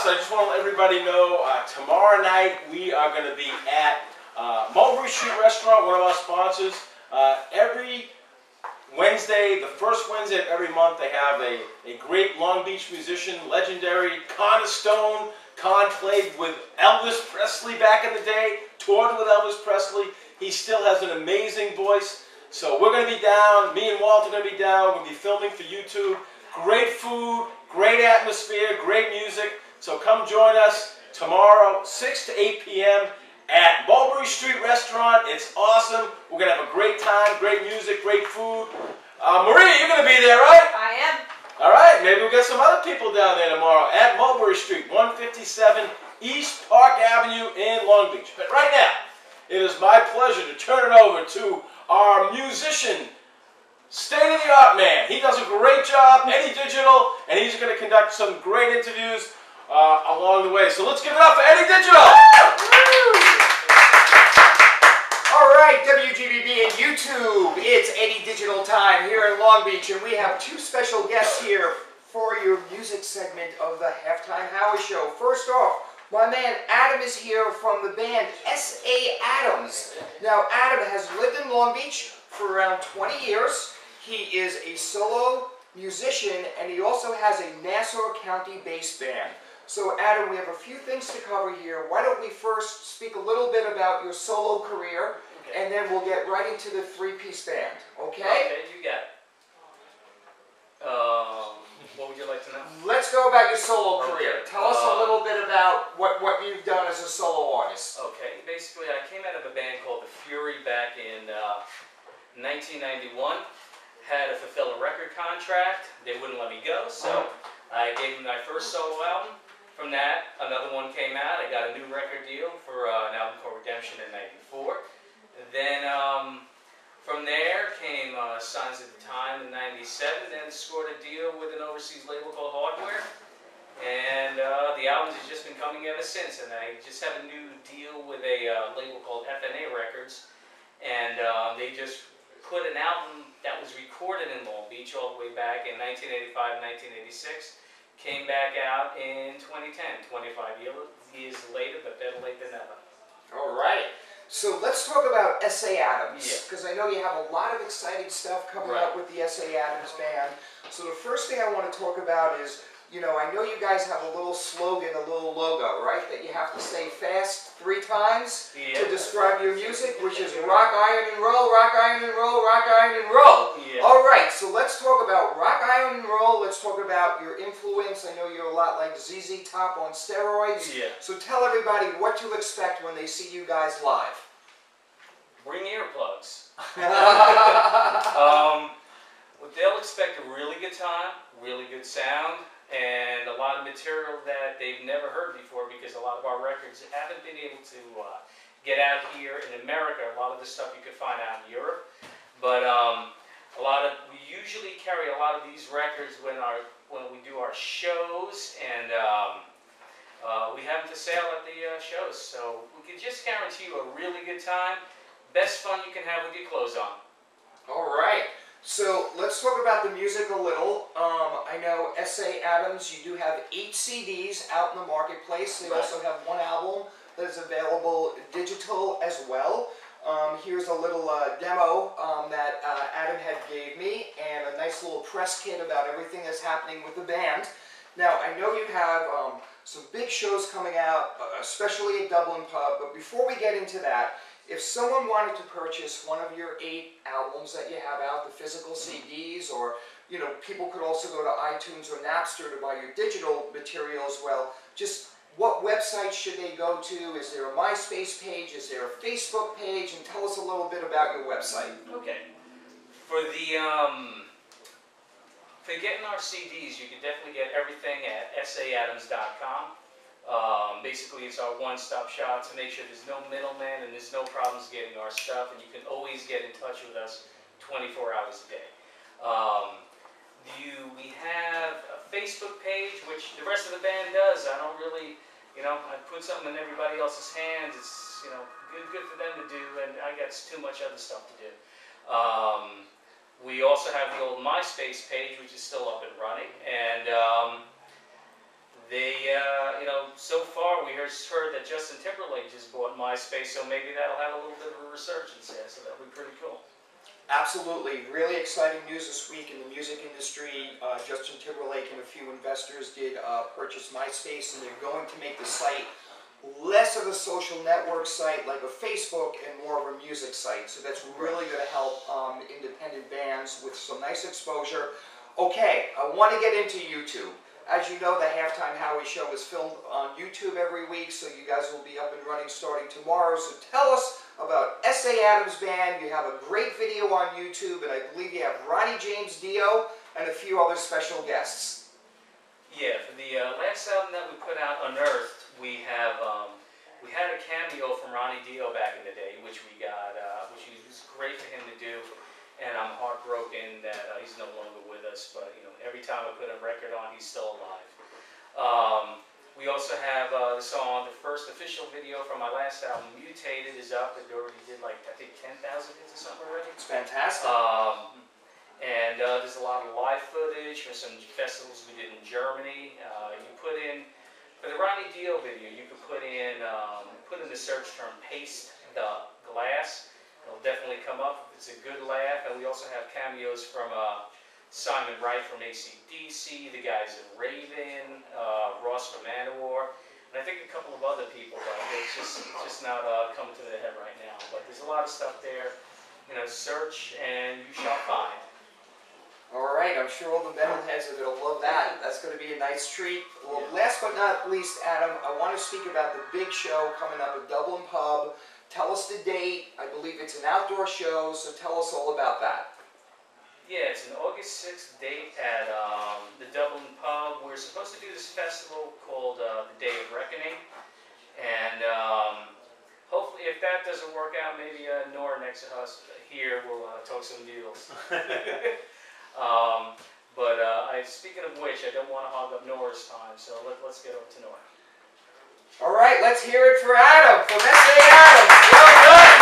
else, I just want to let everybody know, tomorrow night we are going to be at Mulberry Street Restaurant, one of our sponsors. Every Wednesday, the first Wednesday of every month, they have a great Long Beach musician, legendary Connor Stone. Con played with Elvis Presley back in the day, toured with Elvis Presley. He still has an amazing voice. So we're going to be down, me and Walt are going to be down, we're going to be filming for YouTube. Great food, great atmosphere, great music. So come join us tomorrow, 6 to 8 p.m. at Mulberry Street Restaurant. It's awesome. We're going to have a great time, great music, great food. Maria, you're going to be there, right? I am. All right, maybe we'll get some other people down there tomorrow at Mulberry Street, 157 East Park Avenue in Long Beach. But right now, it is my pleasure to turn it over to our musician, state-of-the-art man. He does a great job, Eddie Digital, and he's going to conduct some great interviews along the way. So let's give it up for Eddie Digital. All right, WGBB and YouTube, it's Eddie Digital time here in Long Beach, and we have two special guests here for your music segment of the Halftime Howie Show. First off, my man Adam is here from the band S.A. Adams. Now, Adam has lived in Long Beach for around 20 years. He is a solo musician, and he also has a Nassau County-based band. So, Adam, we have a few things to cover here. Why don't we first speak a little bit about your solo career, and then we'll get right into the three-piece band, okay? Okay, you got it. What would you like to know? Let's go about your solo career. Okay. Tell us a little bit about what you've done as a solo artist. Okay, basically I came out of a band called The Fury back in 1991. Had to fulfill a record contract. They wouldn't let me go, so I gave them my first solo album. From that, another one came out. I got a new record deal for an album called Redemption in '94. Then from there came Signs of the Time in '97. Then scored a deal with an overseas label called Hardware. And the albums have just been coming ever since. And I just have a new deal with a label called FNA Records. And they just put an album that was recorded in Long Beach all the way back in 1985, 1986. Came back out in 2010, 25 years later, but better late than never. All right. So let's talk about S.A. Adams, Yeah. because I know you have a lot of exciting stuff coming up with the S.A. Adams band. So the first thing I want to talk about is, you know, I know you guys have a little slogan, a little logo, right? That you have to say fast 3 times to describe your music, which is rock, iron, and roll, rock, iron, and roll, rock, iron, and roll. Yeah. All right, so let's talk about rock, iron, and roll. Let's talk about your influence. I know you're a lot like ZZ Top on steroids. Yeah. So tell everybody what to expect when they see you guys live. Bring earplugs. They'll expect a really good time, really good sound, and a lot of material that they've never heard before, because a lot of our records haven't been able to get out here in America. A lot of the stuff you could find out in Europe, but we usually carry a lot of these records when we do our shows, and we have them to sale at the shows. So we can just guarantee you a really good time, best fun you can have with your clothes on. All right. So let's talk about the music a little. I know S.A. Adams, you do have 8 CDs out in the marketplace. They also have 1 album that is available digital as well. Here's a little demo that Adam had gave me, and a nice little press kit about everything that's happening with the band. Now, I know you have some big shows coming out, especially at Dublin Pub, but before we get into that, if someone wanted to purchase one of your 8 albums that you have out, the physical CDs, or, you know, people could also go to iTunes or Napster to buy your digital material as well, just what website should they go to? Is there a MySpace page? Is there a Facebook page? And tell us a little bit about your website. Okay. For getting our CDs, you can definitely get everything at saadams.com. Basically, it's our one-stop shop to make sure there's no middleman and there's no problems getting our stuff, and you can always get in touch with us 24 hours a day. We have a Facebook page, which the rest of the band does. I don't really, you know, I put something in everybody else's hands. It's, you know, good for them to do, and I got too much other stuff to do. We also have the old MySpace page, which is still up and running, and you know, we heard that Justin Timberlake just bought MySpace, so maybe that'll have a little bit of a resurgence there, so that'll be pretty cool. Absolutely. Really exciting news this week in the music industry. Justin Timberlake and a few investors did purchase MySpace, and they're going to make the site less of a social network site like a Facebook and more of a music site. So that's really going to help independent bands with some nice exposure. Okay, I want to get into YouTube. As you know, the Halftime Howie show is filmed on YouTube every week, so you guys will be up and running starting tomorrow. So tell us about S.A. Adams Band. You have a great video on YouTube, and I believe you have Ronnie James Dio and a few other special guests. Yeah, for the last album that we put out, Unearthed, we had a cameo from Ronnie Dio back in the day, which we got, which was great for him to do, and I'm heartbroken that he's no longer with us. But you know, every time I put a record on, he's still alive. We also have the song, the first official video from my last album, Mutated, is up. It already did like I think 10,000 hits or something already. It's fantastic. And there's a lot of live footage from some festivals we did in Germany. You put in, for the Ronnie Dio video, you could put in the search term "paste the glass." It'll definitely come up. It's a good laugh. And we also have cameos from Simon Wright from AC/DC, the guys in Raven, Ross from Manowar, and I think a couple of other people, but it's just not coming to the head right now. But there's a lot of stuff there. You know, search and you shall find. All right, I'm sure all the metalheads are going to love that. That's going to be a nice treat. Well, last but not least, Adam, I want to speak about the big show coming up at Dublin Pub. Tell us the date. I believe it's an outdoor show, so tell us all about that. Yeah, it's an August 6th date at the Dublin Pub. We're supposed to do this festival called the Day of Reckoning. And hopefully, if that doesn't work out, maybe Nora next to us here will talk some deals. Speaking of which, I don't want to hog up Nora's time, so let's get over to Nora. All right, let's hear it for Adam from S.A. Adams. Well done.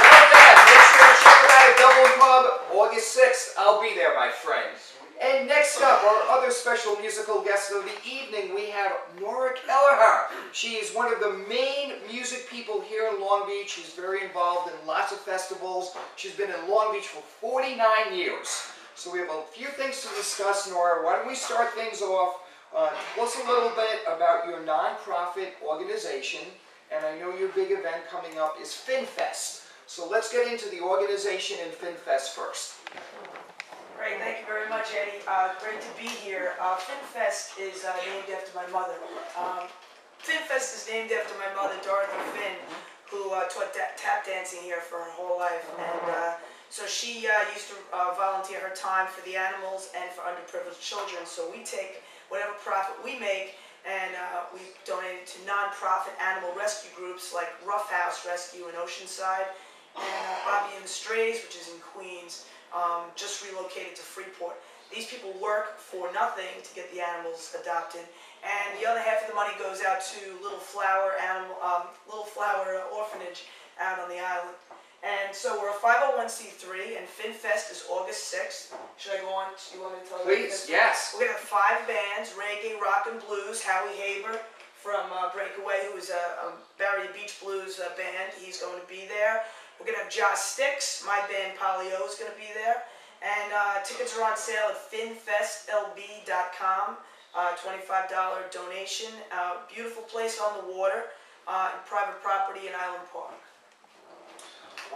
Well done. Make sure to check him out at Dublin Pub, August 6th. I'll be there, my friend. And next up, our other special musical guest of the evening, we have Nora Kelleher. She is one of the main music people here in Long Beach. She's very involved in lots of festivals. She's been in Long Beach for 49 years. So we have a few things to discuss, Nora. Why don't we start things off? Tell us a little bit about your nonprofit organization. And I know your big event coming up is FinFest. So let's get into the organization and FinFest first. Great, thank you very much, Eddie. Great to be here. FinFest is named after my mother. FinFest is named after my mother, Dorothy Finn, who taught tap dancing here for her whole life. And so she used to volunteer her time for the animals and for underprivileged children. So we take whatever profit we make and we donate it to non-profit animal rescue groups like Rough House Rescue in Oceanside and Bobby and the Strays, which is in Queens. Just relocated to Freeport. These people work for nothing to get the animals adopted, and the other half of the money goes out to Little Flower Orphanage out on the island. And so we're a 501c3, and FinFest is August 6th. Should I go on? Do you want me to tell you? Please, yes. We're going to have 5 bands: reggae, rock and blues. Howie Haber from Breakaway, who is a Barrier Beach Blues band. He's going to be there. We're going to have Joss Sticks. My band Polio is going to be there. And tickets are on sale at finfestlb.com. $25 donation. Beautiful place on the water. Private property in Island Park.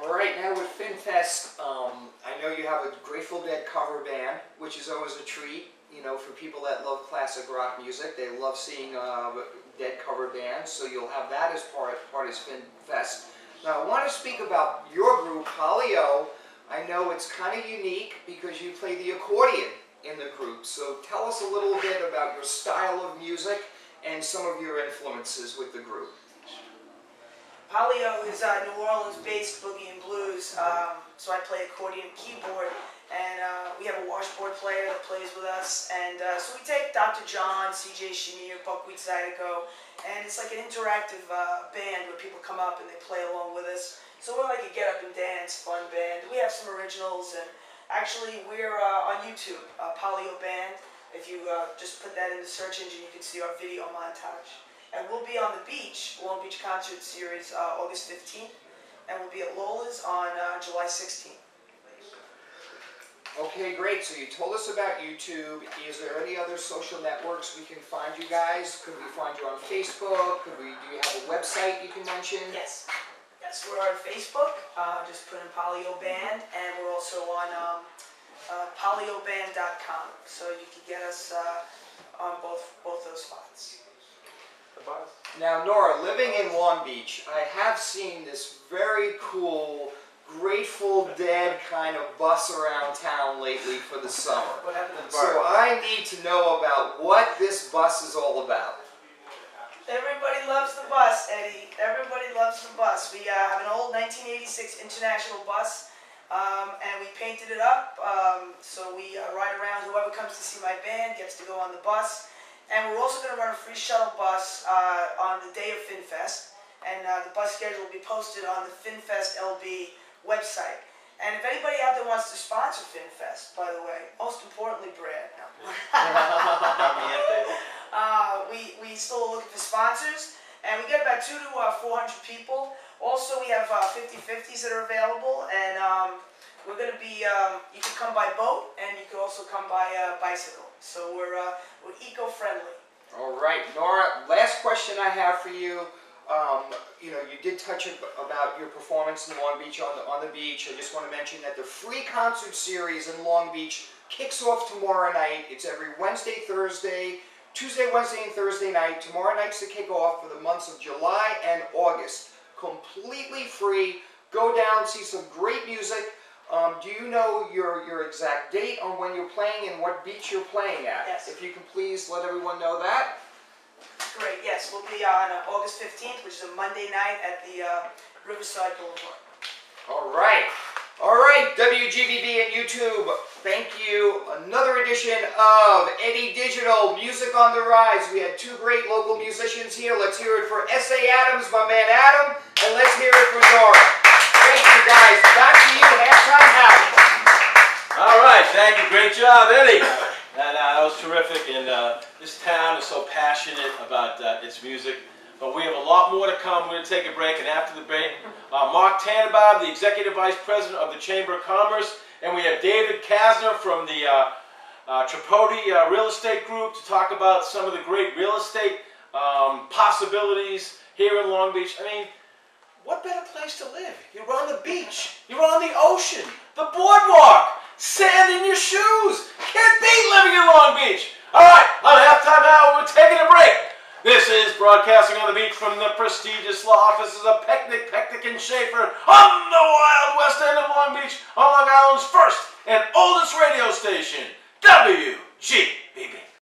All right, now with FinFest, I know you have a Grateful Dead cover band, which is always a treat. You know, for people that love classic rock music, they love seeing Dead cover bands. So you'll have that as part of FinFest. Now, I want to speak about your group, Polio. I know it's kind of unique because you play the accordion in the group. So tell us a little bit about your style of music and some of your influences with the group. Polio is New Orleans-based boogie and blues, so I play accordion and keyboard, and we have a washboard player that plays with us, and so we take Dr. John, C.J. Shamir, Buckwheat Zydeco, and it's like an interactive band where people come up and they play along with us. So we're like a get-up-and-dance fun band. We have some originals, and actually we're on YouTube, Polio Band. If you just put that in the search engine, you can see our video montage. And we'll be on the beach, Long Beach Concert Series, August 15th, and we'll be at Lola's on July 16th. Okay, great. So you told us about YouTube. Is there any other social networks we can find you guys? Could we find you on Facebook? Do you have a website you can mention? Yes. Yes, we're on Facebook. Just put in Polyo Band, and we're also on polyoband.com. So you can get us on both those spots. Now, Nora, living in Long Beach, I have seen this very cool Grateful Dead kind of bus around town lately for the summer. What happened to the So I need to know about what this bus is all about. Everybody loves the bus, Eddie. Everybody loves the bus. We have an old 1986 International bus, and we painted it up. So we ride around. Whoever comes to see my band gets to go on the bus. And we're also going to run a free shuttle bus on the day of FinFest. And the bus schedule will be posted on the FinFest LB website. And if anybody out there wants to sponsor FinFest, by the way, most importantly, Brad. No. We still are looking for sponsors, and we get about 200 to 400 people. Also, we have 50/50s that are available, and we're going to be. You can come by boat, and you can also come by bicycle. So we're eco-friendly. All right, Nora. Last question I have for you. You did touch about your performance in Long Beach on the beach. I just want to mention that the free concert series in Long Beach kicks off tomorrow night. It's every Wednesday, Thursday, Tuesday, Wednesday, and Thursday night. Tomorrow night's the kickoff for the months of July and August. Completely free. Go down, see some great music. Do you know your exact date on when you're playing and what beach you're playing at? Yes. If you can please let everyone know that. Great, yes, we'll be on August 15th, which is a Monday night at the Riverside Boulevard. All right, WGBB and YouTube, thank you. Another edition of Eddie Digital, Music on the Rise. We had two great local musicians here. Let's hear it for S.A. Adams, my man Adam, and let's hear it for Nora. Thank you, guys. Back to you, halftime Howie. All right, thank you. Great job, Eddie. That was terrific, and this town is so passionate about its music. But we have a lot more to come. We're going to take a break, and after the break, Mark Tannenbaum, the Executive Vice President of the Chamber of Commerce, and we have David Kasner from the Tripodi Real Estate Group to talk about some of the great real estate possibilities here in Long Beach. I mean, what better place to live? You're on the beach. You're on the ocean. The boardwalk. Sand in your shoes. Can't beat living in Long Beach. All right, on halftime hour, we're taking a break. This is broadcasting on the beach from the prestigious law offices of Pecknick and Schaefer on the wild west end of Long Beach, on Long Island's first and oldest radio station, WGBB.